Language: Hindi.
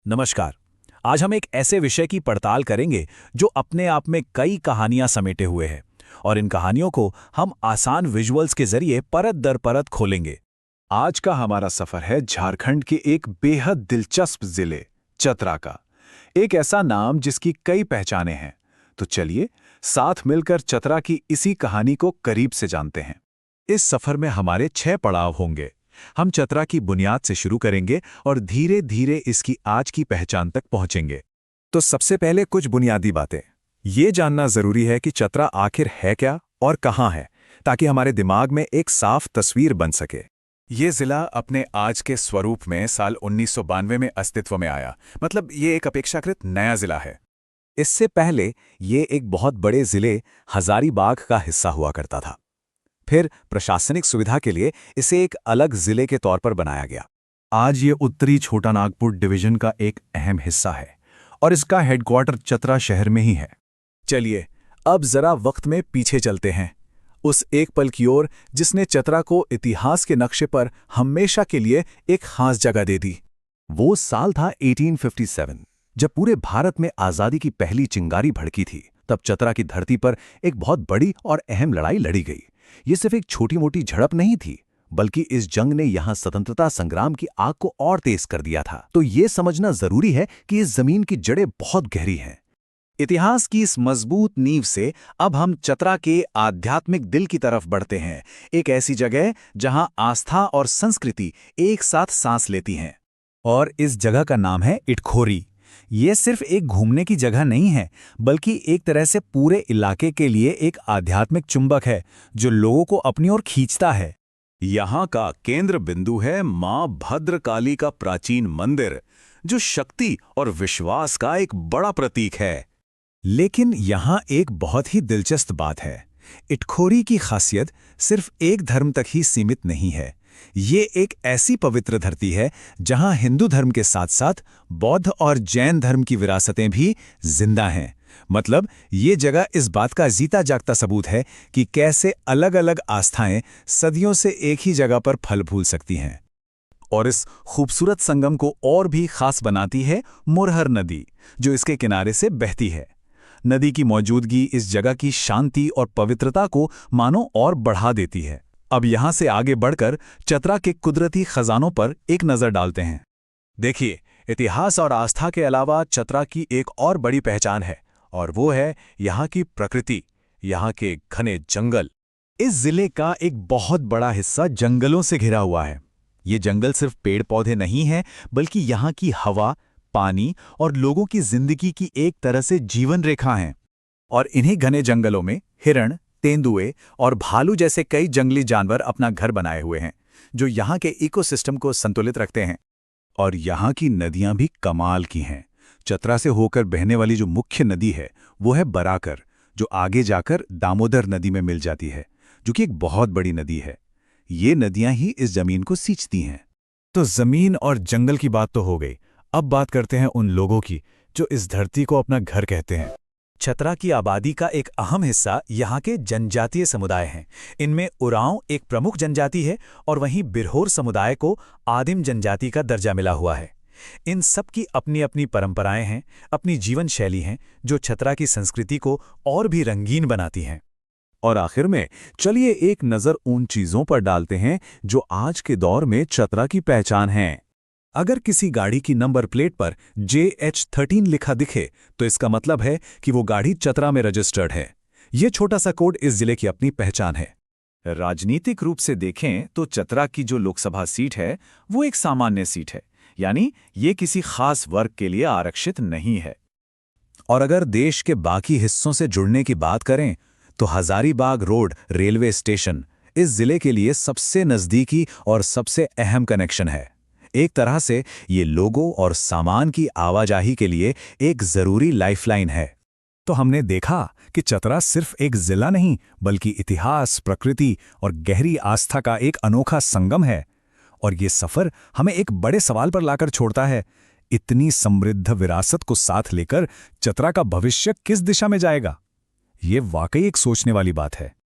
नमस्कार। आज हम एक ऐसे विषय की पड़ताल करेंगे जो अपने आप में कई कहानियां समेटे हुए है और इन कहानियों को हम आसान विजुअल्स के जरिए परत दर परत खोलेंगे। आज का हमारा सफर है झारखंड के एक बेहद दिलचस्प जिले चतरा का। एक ऐसा नाम जिसकी कई पहचानें हैं। तो चलिए साथ मिलकर चतरा की इसी कहानी को करीब से जानते हैं। इस सफर में हमारे 6 पड़ाव होंगे। हम चतरा की बुनियाद से शुरू करेंगे और धीरे धीरे इसकी आज की पहचान तक पहुंचेंगे। तो सबसे पहले कुछ बुनियादी बातें। ये जानना जरूरी है कि चतरा आखिर है क्या और कहाँ है, ताकि हमारे दिमाग में एक साफ तस्वीर बन सके। ये जिला अपने आज के स्वरूप में साल 1992 में अस्तित्व में आया, मतलब ये एक अपेक्षाकृत नया जिला है। इससे पहले ये एक बहुत बड़े जिले हजारीबाग का हिस्सा हुआ करता था। फिर प्रशासनिक सुविधा के लिए इसे एक अलग जिले के तौर पर बनाया गया। आज ये उत्तरी छोटा नागपुर डिवीजन का एक अहम हिस्सा है और इसका हेडक्वार्टर चतरा शहर में ही है। चलिए अब जरा वक्त में पीछे चलते हैं, उस एक पल की ओर जिसने चतरा को इतिहास के नक्शे पर हमेशा के लिए एक खास जगह दे दी। वो साल था 1857, जब पूरे भारत में आजादी की पहली चिंगारी भड़की थी। तब चतरा की धरती पर एक बहुत बड़ी और अहम लड़ाई लड़ी गई। ये सिर्फ एक छोटी मोटी झड़प नहीं थी, बल्कि इस जंग ने यहां स्वतंत्रता संग्राम की आग को और तेज कर दिया था। तो ये समझना जरूरी है कि इस जमीन की जड़ें बहुत गहरी हैं। इतिहास की इस मजबूत नींव से अब हम चतरा के आध्यात्मिक दिल की तरफ बढ़ते हैं, एक ऐसी जगह जहां आस्था और संस्कृति एक साथ सांस लेती हैं। और इस जगह का नाम है इटखोरी। ये सिर्फ एक घूमने की जगह नहीं है, बल्कि एक तरह से पूरे इलाके के लिए एक आध्यात्मिक चुंबक है जो लोगों को अपनी ओर खींचता है। यहाँ का केंद्र बिंदु है मां भद्रकाली का प्राचीन मंदिर, जो शक्ति और विश्वास का एक बड़ा प्रतीक है। लेकिन यहाँ एक बहुत ही दिलचस्प बात है। इटखोरी की खासियत सिर्फ एक धर्म तक ही सीमित नहीं है। ये एक ऐसी पवित्र धरती है जहां हिंदू धर्म के साथ साथ बौद्ध और जैन धर्म की विरासतें भी जिंदा हैं। मतलब ये जगह इस बात का जीता जागता सबूत है कि कैसे अलग अलग आस्थाएं सदियों से एक ही जगह पर फल फूल सकती हैं। और इस खूबसूरत संगम को और भी खास बनाती है मुरहर नदी, जो इसके किनारे से बहती है। नदी की मौजूदगी इस जगह की शांति और पवित्रता को मानो और बढ़ा देती है। अब यहां से आगे बढ़कर चतरा के कुदरती खजानों पर एक नजर डालते हैं। देखिए, इतिहास और आस्था के अलावा चतरा की एक और बड़ी पहचान है, और वो है यहाँ की प्रकृति, यहाँ के घने जंगल। इस जिले का एक बहुत बड़ा हिस्सा जंगलों से घिरा हुआ है। ये जंगल सिर्फ पेड़ पौधे नहीं हैं, बल्कि यहाँ की हवा, पानी और लोगों की जिंदगी की एक तरह से जीवन रेखा हैं। और इन्हीं घने जंगलों में हिरण, तेंदुए और भालू जैसे कई जंगली जानवर अपना घर बनाए हुए हैं, जो यहाँ के इकोसिस्टम को संतुलित रखते हैं। और यहाँ की नदियाँ भी कमाल की हैं। चतरा से होकर बहने वाली जो मुख्य नदी है वो है बराकर, जो आगे जाकर दामोदर नदी में मिल जाती है, जो कि एक बहुत बड़ी नदी है। ये नदियाँ ही इस जमीन को सींचती हैं। तो जमीन और जंगल की बात तो हो गई। अब बात करते हैं उन लोगों की जो इस धरती को अपना घर कहते हैं। चतरा की आबादी का एक अहम हिस्सा यहाँ के जनजातीय समुदाय हैं। इनमें उरांव एक प्रमुख जनजाति है और वहीं बिरहोर समुदाय को आदिम जनजाति का दर्जा मिला हुआ है। इन सब की अपनी अपनी परंपराएं हैं, अपनी जीवन शैली हैं, जो चतरा की संस्कृति को और भी रंगीन बनाती हैं। और आखिर में चलिए एक नज़र उन चीज़ों पर डालते हैं जो आज के दौर में चतरा की पहचान हैं। अगर किसी गाड़ी की नंबर प्लेट पर JH13 लिखा दिखे तो इसका मतलब है कि वो गाड़ी चतरा में रजिस्टर्ड है। ये छोटा सा कोड इस जिले की अपनी पहचान है। राजनीतिक रूप से देखें तो चतरा की जो लोकसभा सीट है वो एक सामान्य सीट है, यानी ये किसी खास वर्ग के लिए आरक्षित नहीं है। और अगर देश के बाकी हिस्सों से जुड़ने की बात करें तो हजारीबाग रोड रेलवे स्टेशन इस जिले के लिए सबसे नज़दीकी और सबसे अहम कनेक्शन है। एक तरह से ये लोगों और सामान की आवाजाही के लिए एक जरूरी लाइफलाइन है। तो हमने देखा कि चतरा सिर्फ एक जिला नहीं, बल्कि इतिहास, प्रकृति और गहरी आस्था का एक अनोखा संगम है। और ये सफर हमें एक बड़े सवाल पर लाकर छोड़ता है। इतनी समृद्ध विरासत को साथ लेकर चतरा का भविष्य किस दिशा में जाएगा? ये वाकई एक सोचने वाली बात है।